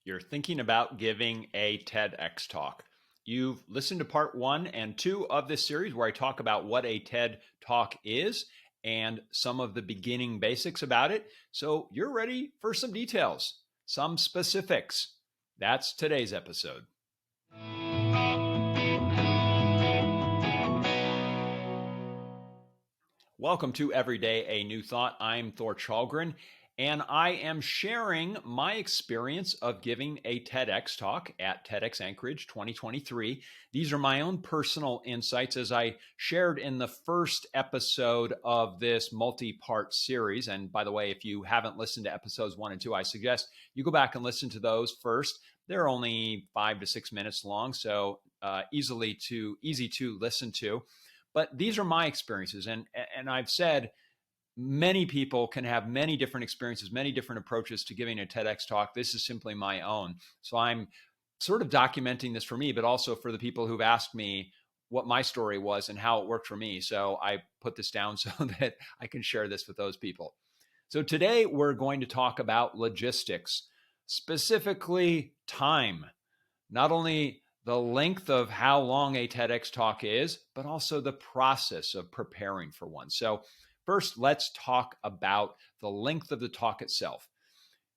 You're thinking about giving a TEDx talk. You've listened to part 1 and 2 of this series where I talk about what a TED talk is and some of the beginning basics about it. So you're ready for some details, some specifics. That's today's episode. Welcome to Everyday A New Thought. I'm Thor Chalgren, and I am sharing my experience of giving a TEDx talk at TEDx Anchorage 2023. These are my own personal insights as I shared in the first episode of this multi-part series. And by the way, if you haven't listened to episodes 1 and 2, I suggest you go back and listen to those first. They're only 5 to 6 minutes long, so easy to listen to. But these are my experiences. And I've said many people can have many different experiences, many different approaches to giving a TEDx talk. This is simply my own. So I'm sort of documenting this for me, but also for the people who've asked me what my story was and how it worked for me. So I put this down so that I can share this with those people. So today we're going to talk about logistics, specifically time. Not only the length of how long a TEDx talk is, but also the process of preparing for one. So first, let's talk about the length of the talk itself.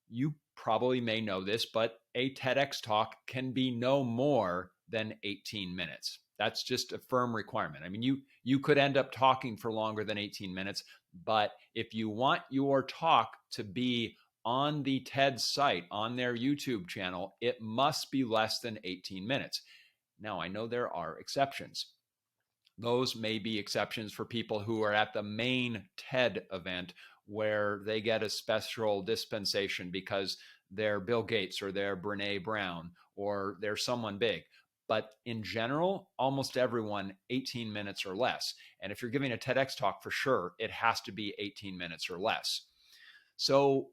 You probably may know this, but a TEDx talk can be no more than 18 minutes. That's just a firm requirement. I mean, you could end up talking for longer than 18 minutes, but if you want your talk to be on the TED site, on their YouTube channel, it must be less than 18 minutes. Now, I know there are exceptions. Those may be exceptions for people who are at the main TED event where they get a special dispensation because they're Bill Gates or they're Brene Brown or they're someone big. But in general, almost everyone, 18 minutes or less. And if you're giving a TEDx talk, for sure, it has to be 18 minutes or less. So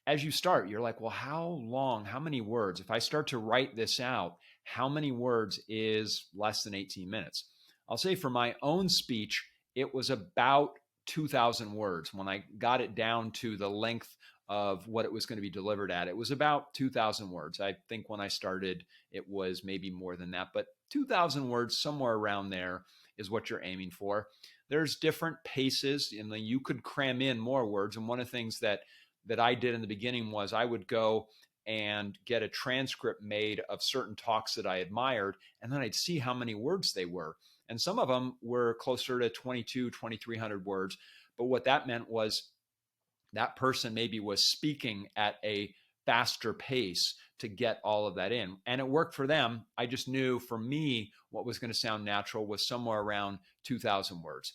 as you start, you're like, well, how long, how many words? If I start to write this out, how many words is less than 18 minutes? I'll say for my own speech, it was about 2,000 words. When I got it down to the length of what it was going to be delivered at, it was about 2,000 words. I think when I started, it was maybe more than that, but 2,000 words, somewhere around there is what you're aiming for. There's different paces, and you could cram in more words. And one of the things that I did in the beginning was I would go and get a transcript made of certain talks that I admired, and then I'd see how many words they were. And some of them were closer to 2,300 words. But what that meant was that person maybe was speaking at a faster pace to get all of that in. And it worked for them. I just knew for me, what was going to sound natural was somewhere around 2,000 words.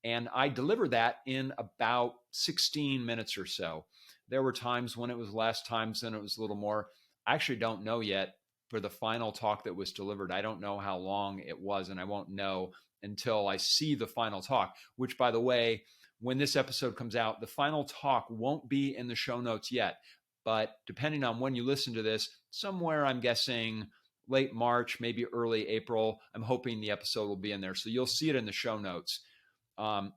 And I delivered that in about 16 minutes or so. There were times when it was less, times when it was a little more. I actually don't know yet for the final talk that was delivered. I don't know how long it was, and I won't know until I see the final talk, which, by the way, when this episode comes out, the final talk won't be in the show notes yet. But depending on when you listen to this, somewhere I'm guessing late March, maybe early April, I'm hoping the episode will be in there. So you'll see it in the show notes.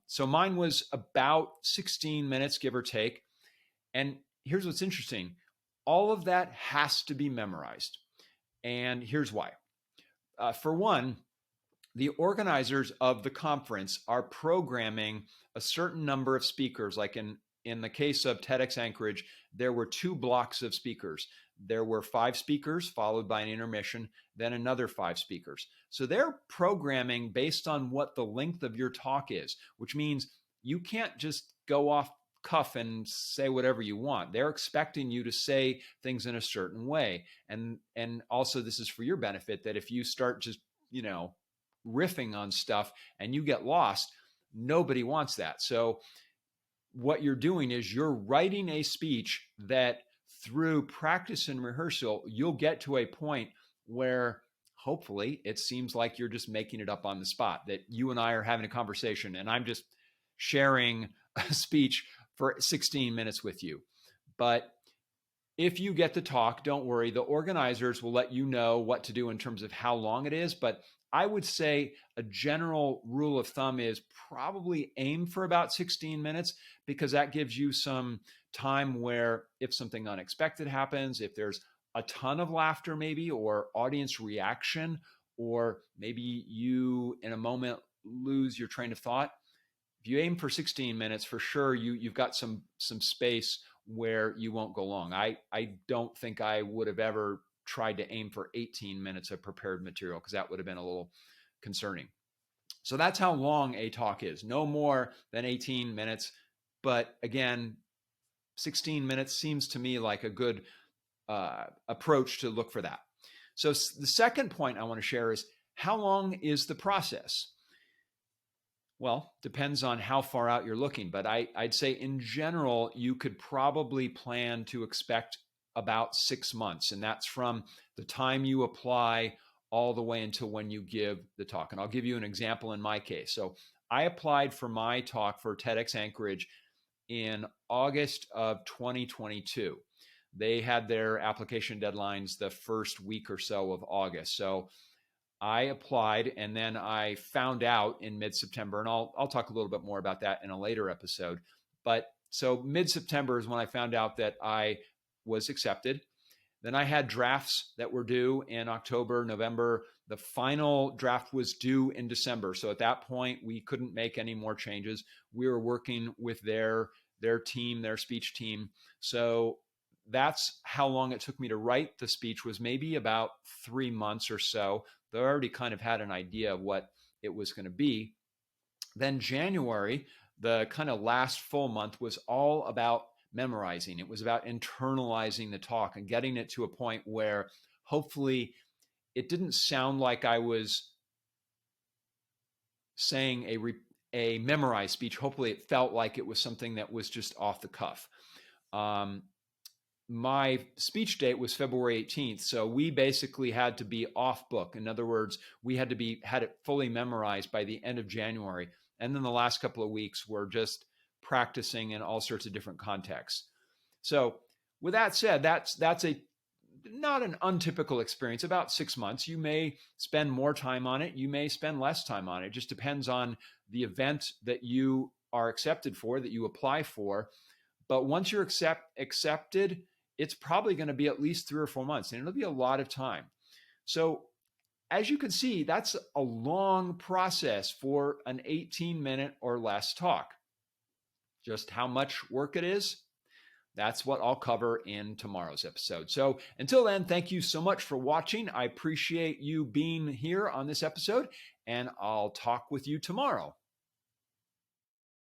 So mine was about 16 minutes, give or take. And here's what's interesting. All of that has to be memorized. And here's why. For one, the organizers of the conference are programming a certain number of speakers. Like in the case of TEDx Anchorage, there were 2 blocks of speakers. There were 5 speakers followed by an intermission, then another 5 speakers. So they're programming based on what the length of your talk is, which means you can't just go off cuff and say whatever you want. They're expecting you to say things in a certain way. And also this is for your benefit, that if you start just, riffing on stuff and you get lost, nobody wants that. So what you're doing is you're writing a speech that through practice and rehearsal, you'll get to a point where hopefully it seems like you're just making it up on the spot, that you and I are having a conversation and I'm just sharing a speech for 16 minutes with you. But if you get the talk, don't worry. The organizers will let you know what to do in terms of how long it is. But I would say a general rule of thumb is probably aim for about 16 minutes, because that gives you some time where if something unexpected happens, if there's a ton of laughter maybe, or audience reaction, or maybe you in a moment lose your train of thought. If you aim for 16 minutes, for sure you've got some space where you won't go long. I don't think I would have ever tried to aim for 18 minutes of prepared material, because that would have been a little concerning. So that's how long a talk is. No more than 18 minutes. But again, 16 minutes seems to me like a good approach to look for that. So the second point I want to share is, how long is the process? Well, depends on how far out you're looking, but I'd say in general, you could probably plan to expect about 6 months, and that's from the time you apply all the way until when you give the talk. And I'll give you an example in my case. So I applied for my talk for TEDx Anchorage in August of 2022. They had their application deadlines the first week or so of August. So I applied, and then I found out in mid-September, and I'll talk a little bit more about that in a later episode. But so mid-September is when I found out that I was accepted. Then I had drafts that were due in October, November. The final draft was due in December. So at that point, we couldn't make any more changes. We were working with their team, their speech team. So that's how long it took me to write the speech, was maybe about 3 months or so. They already kind of had an idea of what it was going to be. Then January, the kind of last full month, was all about memorizing. It was about internalizing the talk and getting it to a point where hopefully it didn't sound like I was saying a memorized speech. Hopefully it felt like it was something that was just off the cuff. My speech date was February 18th. So we basically had to be off book. In other words, we had it fully memorized by the end of January. And then the last couple of weeks were just practicing in all sorts of different contexts. So with that said, that's not an untypical experience. About 6 months. You may spend more time on it. You may spend less time on it. It just depends on the event that you are accepted for, that you apply for. But once you're accepted, it's probably going to be at least 3 or 4 months, and it'll be a lot of time. So as you can see, that's a long process for an 18-minute or less talk. Just how much work it is, that's what I'll cover in tomorrow's episode. So until then, thank you so much for watching. I appreciate you being here on this episode, and I'll talk with you tomorrow.